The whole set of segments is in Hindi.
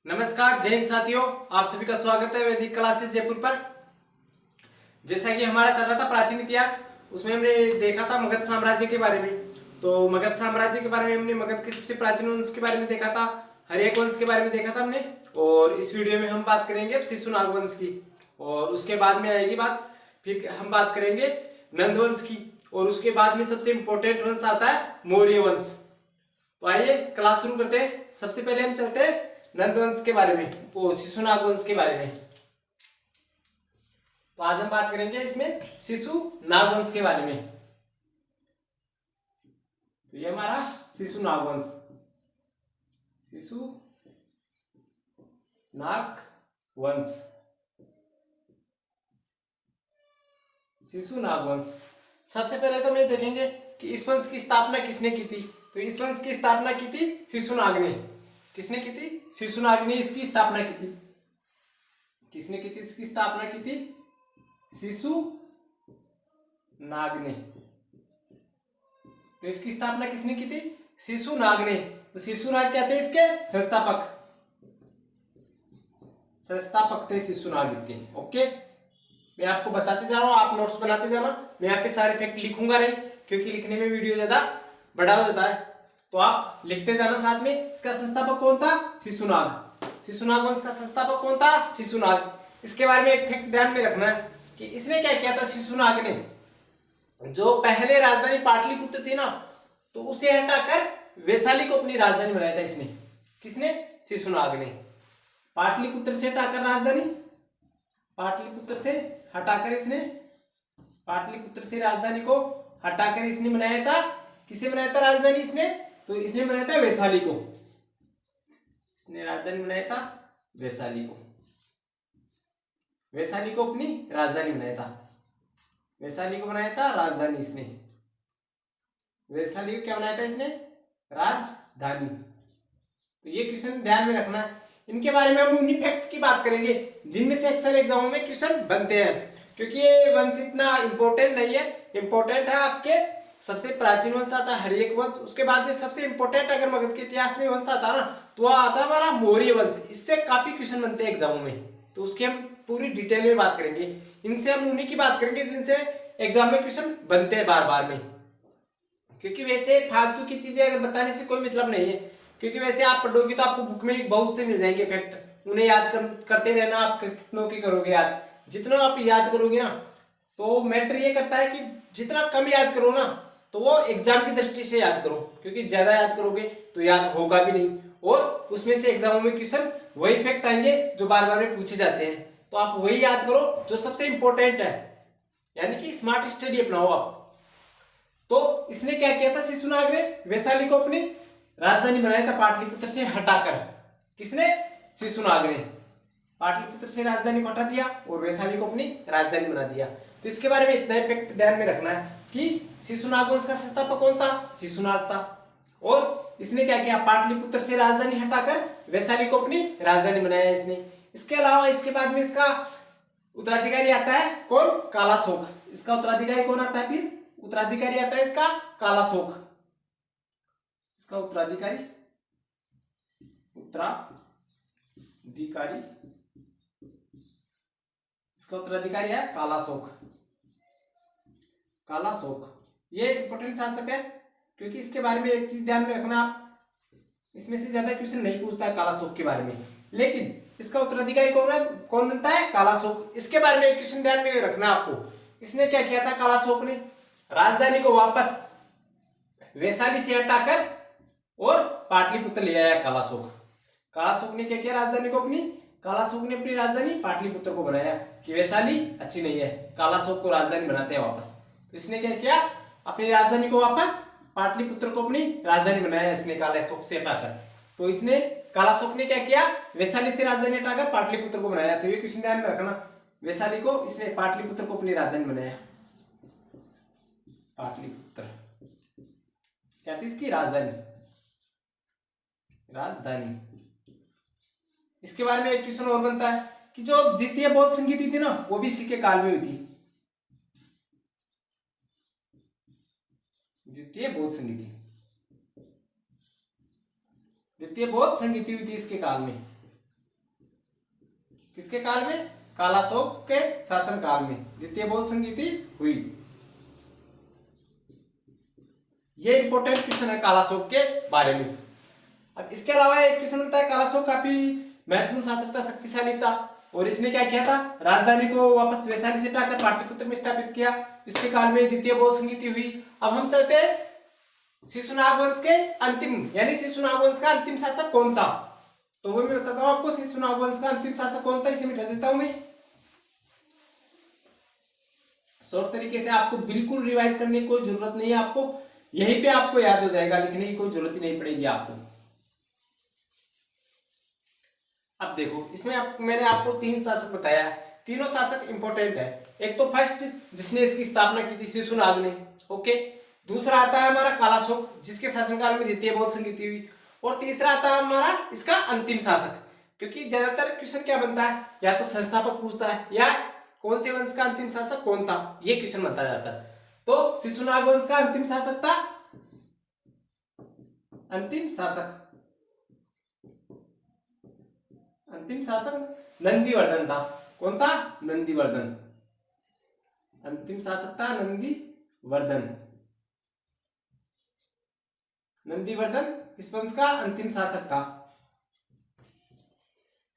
नमस्कार जय हिंद साथियों, आप सभी का स्वागत है वैदिक क्लासेस जयपुर पर। जैसा कि हमारा चल रहा था प्राचीन इतिहास, उसमें हमने देखा था मगध साम्राज्य के बारे में। तो मगध साम्राज्य के बारे में हमने मगध के सबसे प्राचीन वंश के बारे में देखा था, हर्यक वंश के बारे में देखा था हमने। और इस वीडियो में हम बात करेंगे अब शिशुनाग वंश की, और उसके बाद में आएगी बात, फिर हम बात करेंगे नंद वंश की, और उसके बाद में सबसे इंपॉर्टेंट वंश आता है मौर्य वंश। तो आइए क्लास शुरू करते हैं। सबसे पहले हम चलते हैं नंद वंश के बारे में, वो शिशुनाग वंश के बारे में। तो आज हम बात करेंगे इसमें शिशुनाग वंश के बारे में। तो ये हमारा शिशुनाग वंश, शिशुनाग वंश, शिशुनाग वंश। सबसे पहले तो हम ये देखेंगे कि इस वंश की स्थापना किसने की थी। तो इस वंश की स्थापना की थी शिशुनाग ने। किसने की थी? शिशुनाग ने इसकी स्थापना की थी। किसने की थी इसकी स्थापना की थी? शिशुनाग ने। तो इसकी स्थापना किसने की थी? शिशुनाग ने। तो शिशुनाग क्या थे? इसके संस्थापक, संस्थापक थे शिशुनाग इसके। ओके, मैं आपको बताते जा रहा हूं, आप नोट्स बनाते जाना। मैं यहाँ पे सारे फैक्ट लिखूंगा नहीं, क्योंकि लिखने में वीडियो ज्यादा बड़ा हो जाता है। तो आप लिखते जाना साथ में। इसका संस्थापक कौन था? शिशुनाग। शिशुनाग वंश का संस्थापक कौन था? शिशुनाग। इसके बारे में एक फैक्ट ध्यान में रखना है कि इसने क्या किया था शिशुनाग ने, जो पहले राजधानी पाटलिपुत्र थी ना, तो उसे हटाकर वैशाली को अपनी राजधानी बनाया था इसने। किसने? शिशुनाग ने। पाटलिपुत्र से हटाकर राजधानी, पाटलिपुत्र से हटाकर इसने, पाटलिपुत्र से राजधानी को हटाकर इसने बनाया था, किसे बनाया था राजधानी इसने? तो इसने बनाया था वैशाली को। इसने राजधानी बनाया था वैशाली को, वैशाली को अपनी राजधानी बनाया था। वैशाली को बनाया था राजधानी इसने, वैशाली को क्या बनाया था इसने? राजधानी। तो ये क्वेश्चन ध्यान में रखना है। इनके बारे में हम उन्हीं फैक्ट की बात करेंगे जिनमें से अक्सर एग्जामों में क्वेश्चन बनते हैं, क्योंकि ये वंश इतना इंपॉर्टेंट नहीं है। इंपॉर्टेंट है आपके सबसे प्राचीन वंश आता है हर्यक वंश, उसके बाद में सबसे इंपॉर्टेंट अगर मगध के इतिहास में वंश आता ना, तो वह आता है हमारा मौर्य वंश। इससे काफी क्वेश्चन बनते हैं एग्जामों में, तो उसकी हम पूरी डिटेल में बात करेंगे। इनसे हम उन्हीं की बात करेंगे जिनसे एग्जाम में क्वेश्चन बनते हैं बार बार में, क्योंकि वैसे फालतू की चीजें अगर बताने से कोई मतलब नहीं है। क्योंकि वैसे आप पढ़ोगे तो आपको बुक में बहुत से मिल जाएंगे फैक्ट, उन्हें याद करते रहना। आप कितनों की करोगे याद, जितना आप याद करोगे ना, तो मैटर ये करता है कि जितना कम याद करो ना, तो वो एग्जाम की दृष्टि से याद करो, क्योंकि ज्यादा याद करोगे तो याद होगा भी नहीं, और उसमें से एग्जामों में क्वेश्चन वही फैक्ट आएंगे जो बार बार में पूछे जाते हैं। तो आप वही याद करो जो सबसे इंपॉर्टेंट है, यानी कि स्मार्ट स्टडी अपनाओ आप। तो इसने क्या किया था शिशुनाग ने? वैशाली को अपनी राजधानी बनाया था पाटलिपुत्र से हटाकर। किसने? शिशुनाग ने। पाटलिपुत्र से राजधानी को हटा दिया और वैशाली को अपनी राजधानी बना दिया। तो इसके बारे में इतना ही फैक्ट ध्यान में रखना है कि शिशुनाग वंश का संस्थापक कौन था? शिशुनाग था। और इसने क्या किया? पाटलिपुत्र से राजधानी हटाकर वैशाली को अपनी राजधानी बनाया इसने। इसके अलावा इसके बाद में इसका उत्तराधिकारी आता है कौन? कालाशोक। इसका उत्तराधिकारी कौन आता है? फिर उत्तराधिकारी आता है इसका कालाशोक। इसका उत्तराधिकारी, उत्तराधिकारी, इसका उत्तराधिकारी है कालाशोक। कालाशोक ये इंपॉर्टेंट शासक है, क्योंकि इसके बारे में एक चीज ध्यान में रखना आप, इसमें से ज्यादा क्वेश्चन नहीं पूछता है कालाशोक के बारे में, लेकिन इसका उत्तराधिकारी कौन है? कौन बनता है? कालाशोक। इसके बारे में एक क्वेश्चन ध्यान में रखना आपको। इसने क्या किया था कालाशोक ने? राजधानी को वापस वैशाली से हटाकर और पाटलिपुत्र ले आया कालाशोक। कालाशोक ने क्या किया? राजधानी को अपनी, कालाशोक ने अपनी राजधानी पाटलिपुत्र को बनाया कि वैशाली अच्छी नहीं है, कालाशोक को राजधानी बनाते हैं वापस। तो इसने क्या किया? अपनी राजधानी को वापस पाटलिपुत्र को अपनी राजधानी बनाया इसने कालाशोक से हटाकर। तो इसने, कालाशोक ने क्या किया? वैशाली से राजधानी हटाकर पाटलिपुत्र को बनाया। तो ये क्वेश्चन ध्यान में रखना, वैशाली को इसने, पाटलिपुत्र को अपनी राजधानी बनाया। पाटलिपुत्र क्या थी इसकी? राजधानी, राजधानी। इसके बारे में एक क्वेश्चन और बनता है कि जो द्वितीय बौद्ध संगीति थी ना, वो भी इसी के काल में हुई थी। द्वितीय बौद्ध संगीति, द्वितीय बौद्ध संगीति हुई थी इसके काल में। किसके काल में? कालाशोक के शासन काल में द्वितीय बौद्ध संगीति हुई। ये इंपॉर्टेंट क्वेश्चन है कालाशोक के बारे में। अब इसके अलावा एक क्वेश्चन बनता है, कालाशोक काफी महत्वपूर्ण शासक था, शक्तिशाली था, और इसने क्या किया था? राजधानी को वापस वैशाली से हटाकर पाटलिपुत्र में स्थापित किया। इसके काल में द्वितीय बौद्ध संगीति हुई। अब हम चलते हैं शिशुनाग वंश के अंतिम, यानी शिशुनाग वंश का अंतिम शासक कौन था? तो वो मैं बताता हूं आपको, शिशुनाग वंश का अंतिम शासक कौन था, इसे मिटा देता हूं मैं। शॉर्ट तरीके से आपको बिल्कुल रिवाइज करने की कोई जरूरत नहीं है, आपको यहीं पे आपको याद हो जाएगा, लिखने की कोई जरूरत ही नहीं पड़ेगी आपको। अब देखो इसमें मैंने आपको 3 शासक बताया है, तीनों शासक इंपॉर्टेंट है। एक तो फर्स्ट जिसने इसकी स्थापना की थी, शिशुनाग ने, ओके। दूसरा आता है हमारा कालाशोक, जिसके शासनकाल में द्वितीय बौद्ध संगीति हुई। और तीसरा आता है हमारा इसका अंतिम शासक, क्योंकि ज्यादातर क्वेश्चन क्या बनता है, या तो संस्थापक पूछता है या कौन से वंश का अंतिम शासक कौन था, ये क्वेश्चन बनता जाता है। तो शिशुनाग वंश का अंतिम शासक था, अंतिम शासक नंदीवर्धन था। कौन था? नंदीवर्धन। अंतिम शासक था नंदीवर्धन। नंदीवर्धन इस वंश का अंतिम शासक था।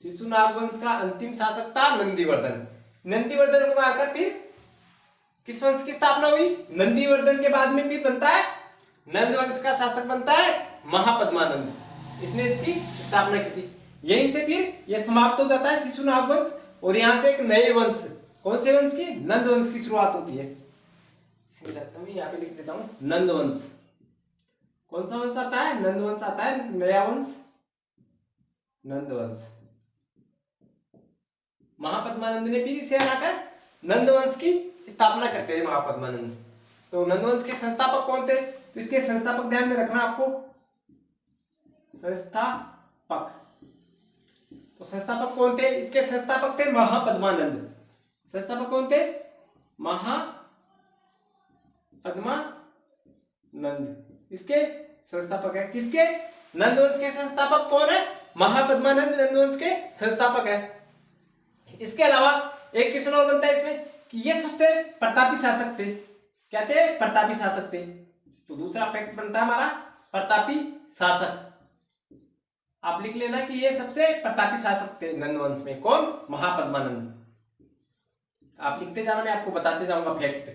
शिशुनाग वंश का अंतिम शासक था नंदीवर्धन। नंदीवर्धन को मारकर फिर किस वंश की स्थापना हुई? नंदीवर्धन के बाद में फिर बनता है नंद वंश का शासक बनता है महापद्मानंद। इसने इसकी स्थापना की थी। यहीं से फिर यह समाप्त हो जाता है शिशुनाग वंश, और यहां से एक नए वंश, कौन से वंश की? नंद वंश की शुरुआत होती है। इसमें रखता हूं, यहाँ पे लिख देता हूं नंद वंश। कौन सा वंश आता है? नंद वंश आता है, नया वंश नंद वंश। महापद्मानंद ने फिर इसे हटाकर नंद वंश की स्थापना करते हैं महापद्मानंद। तो नंद वंश के संस्थापक कौन थे? तो इसके संस्थापक ध्यान में रखना आपको, संस्थापक। तो संस्थापक कौन थे? इसके संस्थापक थे महापद्मानंद। संस्थापक कौन थे? महापद्मानंद इसके संस्थापक है। किसके? नंद वंश के संस्थापक कौन है? महापद्मानंद नंद वंश के संस्थापक है। इसके अलावा एक क्वेश्चन और बनता है इसमें कि ये सबसे प्रतापी शासक थे। क्या थे? प्रतापी शासक थे। तो दूसरा फैक्ट बनता है हमारा प्रतापी शासक। आप लिख लेना कि ये सबसे प्रतापी शासक थे नंद वंश में। कौन? महापद्मानंद। आप लिखते जाना, मैं आपको बताते जाऊंगा फैक्ट।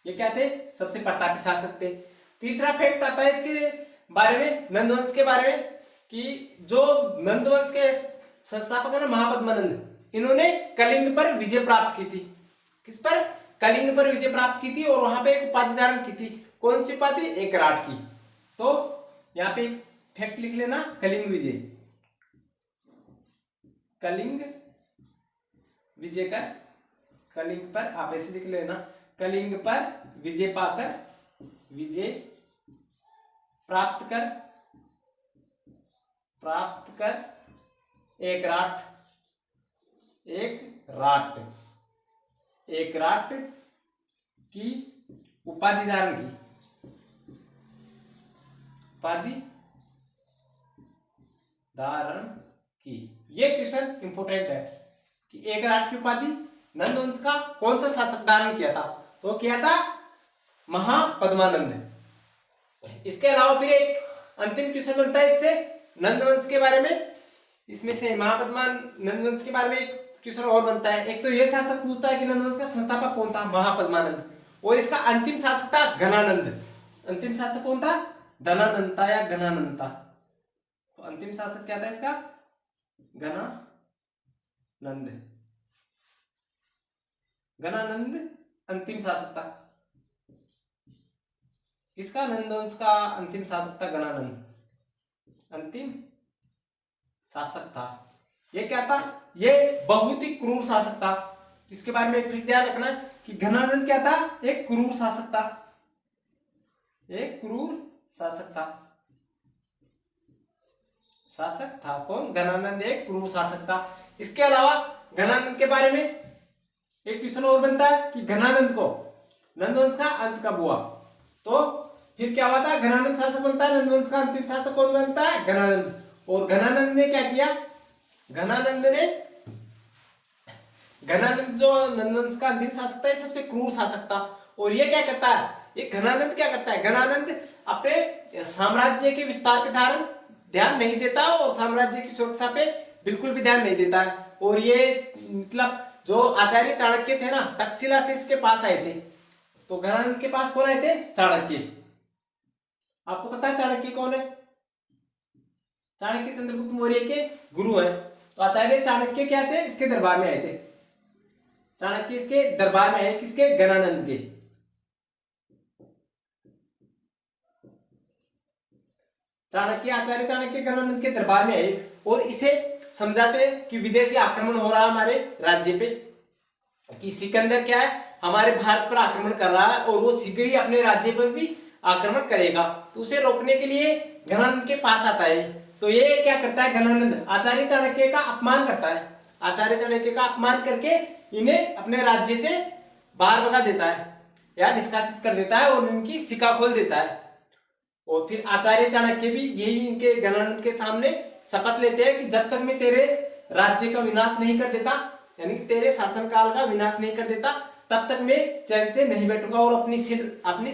ये क्या थे? सबसे प्रतापी शासक थे। तीसरा फैक्ट आता है इसके बारे में, नंद वंश के बारे में, कि जो नंद वंश के संस्थापक है ना महापद्मानंद, इन्होंने कलिंग पर विजय प्राप्त की थी। किस पर? कलिंग पर विजय प्राप्त की थी, और वहां पे एक उपाधि धारण की थी। कौन सी उपाधि? एकराट की। तो यहाँ पे फैक्ट लिख लेना, कलिंग विजय। कलिंग विजय कर, कलिंग पर आप ऐसे लिख लेना, कलिंग पर विजय पाकर, विजय प्राप्त कर एकराट की उपाधि धारण की, उपाधि धारण की। ये क्वेश्चन इंपोर्टेंट है कि एकराट की उपाधि नंद वंश का कौन सा शासक धारण किया था? तो किया था महापद्मानंद। इसके अलावा फिर एक अंतिम क्वेश्चन बनता है इससे नंद वंश के बारे में। इसमें से नंद वंश के बारे में एक क्वेश्चन और बनता है। एक तो ये शासक पूछता है कि नंद वंश का संस्थापक कौन था? महापद्मानंद। और इसका अंतिम शासक था घनानंद। अंतिम शासक कौन था? धनानंद था या घनानंद था। तो अंतिम शासक क्या था इसका? घनानंद अंतिम शासक था। किसका? नंद वंश का अंतिम शासक था घनानंद, अंतिम शासक था। ये क्या था? ये बहुत ही क्रूर शासक था। इसके बारे में फिर ध्यान रखना कि घनानंद क्या था? एक क्रूर शासक था। एक क्रूर शासक था। कौन? घनानंद एक क्रूर शासक था। इसके अलावा घनानंद के बारे में एक क्वेश्चन और बनता है कि घनानंद को नंद वंश का अंत कब हुआ? तो फिर क्या हुआ था? घनानंद शासक बनता है, नंद वंश का अंतिम शासक कौन बनता है? घनानंद। और घनानंद ने क्या किया? घनानंद ने घनानंद जो नंदवंश का अंतिम शासक था, ये सबसे क्रूर शासक था। और ये क्या करता है, ये घनानंद क्या करता है, घनानंद अपने साम्राज्य के विस्तार पे ध्यान नहीं देता और साम्राज्य की सुरक्षा पे बिल्कुल भी ध्यान नहीं देता है। और ये मतलब जो आचार्य चाणक्य थे ना, तक्षशिला से इसके पास आए थे। तो घनानंद के पास कौन आए थे, चाणक्य। आपको पता है चाणक्य कौन है, चाणक्य चंद्रगुप्त मौर्य के गुरु हैं। तो आचार्य चाणक्य क्या थे, इसके दरबार में आए थे। चाणक्य इसके दरबार में आए, किसके, घनानंद के। चाणक्य, आचार्य चाणक्य घनानंद के दरबार में आए और इसे समझाते कि विदेशी आक्रमण हो रहा है हमारे राज्य पे, कि सिकंदर क्या है, हमारे भारत पर आक्रमण कर रहा है और वो शीघ्र ही अपने राज्य पर भी आक्रमण करेगा। तो उसे रोकने के लिए घनानंद के पास आता है। तो ये क्या करता है, घनानंद आचार्य चाणक्य का अपमान करता है। आचार्य चाणक्य का अपमान करके इन्हें अपने राज्य से बाहर भगा देता है या निष्कासित कर देता है और इनकी सिक्का खोल देता है। और फिर आचार्य चाणक्य भी यही इनके घनानंद के सामने शपथ लेते हैं कि जब तक मैं तेरे राज्य का विनाश नहीं कर देता, यानी कि तेरे शासनकाल का विनाश नहीं कर देता, तब तक मैं चैन से नहीं बैठूंगा और अपनी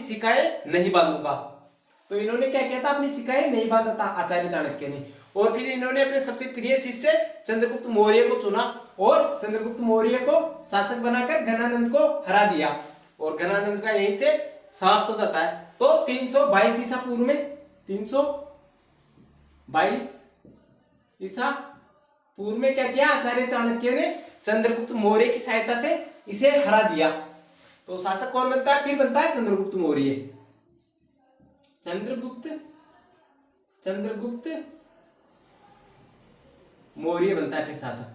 सिक्काएं नहीं बांधूंगा। तो इन्होंने क्या किया था, अपनी सिक्काएं नहीं बांधा था आचार्य चाणक्य ने। और फिर इन्होंने अपने सबसे प्रिय शिष्य चंद्रगुप्त मौर्य को चुना और चंद्रगुप्त मौर्य को शासक बनाकर घनानंद को हरा दिया और घनानंद का यहीं से समाप्त हो जाता है। तो 322 ईसा पूर्व में, 322 ईसा पूर्व में क्या किया, आचार्य चाणक्य ने चंद्रगुप्त मौर्य की सहायता से इसे हरा दिया। तो शासक कौन बनता है, फिर बनता है चंद्रगुप्त मौर्य। चंद्रगुप्त मौर्य बनता है फिर शासक,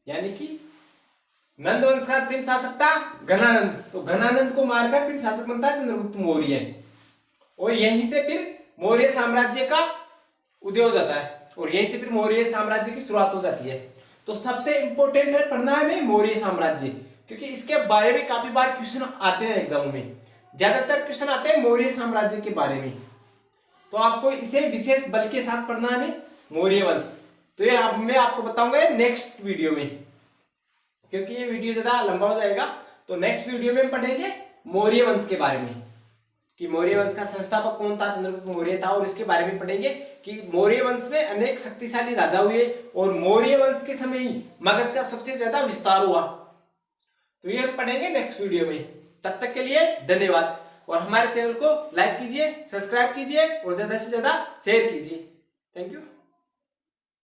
यानी कि नंद वंश का अंतिम शासक था घनानंद। तो घनानंद को मारकर फिर शासक बनता है चंद्रगुप्त मौर्य और यहीं से फिर मौर्य साम्राज्य का उदय हो जाता है और यहीं से फिर मौर्य साम्राज्य की शुरुआत हो जाती है। तो सबसे इंपॉर्टेंट है पढ़ना है मौर्य साम्राज्य, क्योंकि इसके बारे में काफी बार क्वेश्चन आते हैं एग्जाम में। ज्यादातर क्वेश्चन आते हैं मौर्य साम्राज्य के बारे में, तो आपको इसे विशेष बल के साथ पढ़ना है मौर्य वंश। तो ये मैं आपको बताऊंगा नेक्स्ट वीडियो में, क्योंकि ये वीडियो ज्यादा लंबा हो जाएगा। तो नेक्स्ट वीडियो में पढ़ेंगे मौर्य वंश के बारे में, कि मौर्य वंश का संस्थापक कौन था, चंद्रगुप्त मौर्य था, और इसके बारे में पढ़ेंगे कि मौर्य वंश में अनेक शक्तिशाली राजा हुए और मौर्य वंश के समय ही मगध का सबसे ज्यादा विस्तार हुआ। तो ये हम पढ़ेंगे नेक्स्ट वीडियो में। तब तक के लिए धन्यवाद और हमारे चैनल को लाइक कीजिए, सब्सक्राइब कीजिए और ज्यादा से ज्यादा शेयर कीजिए। Thank you.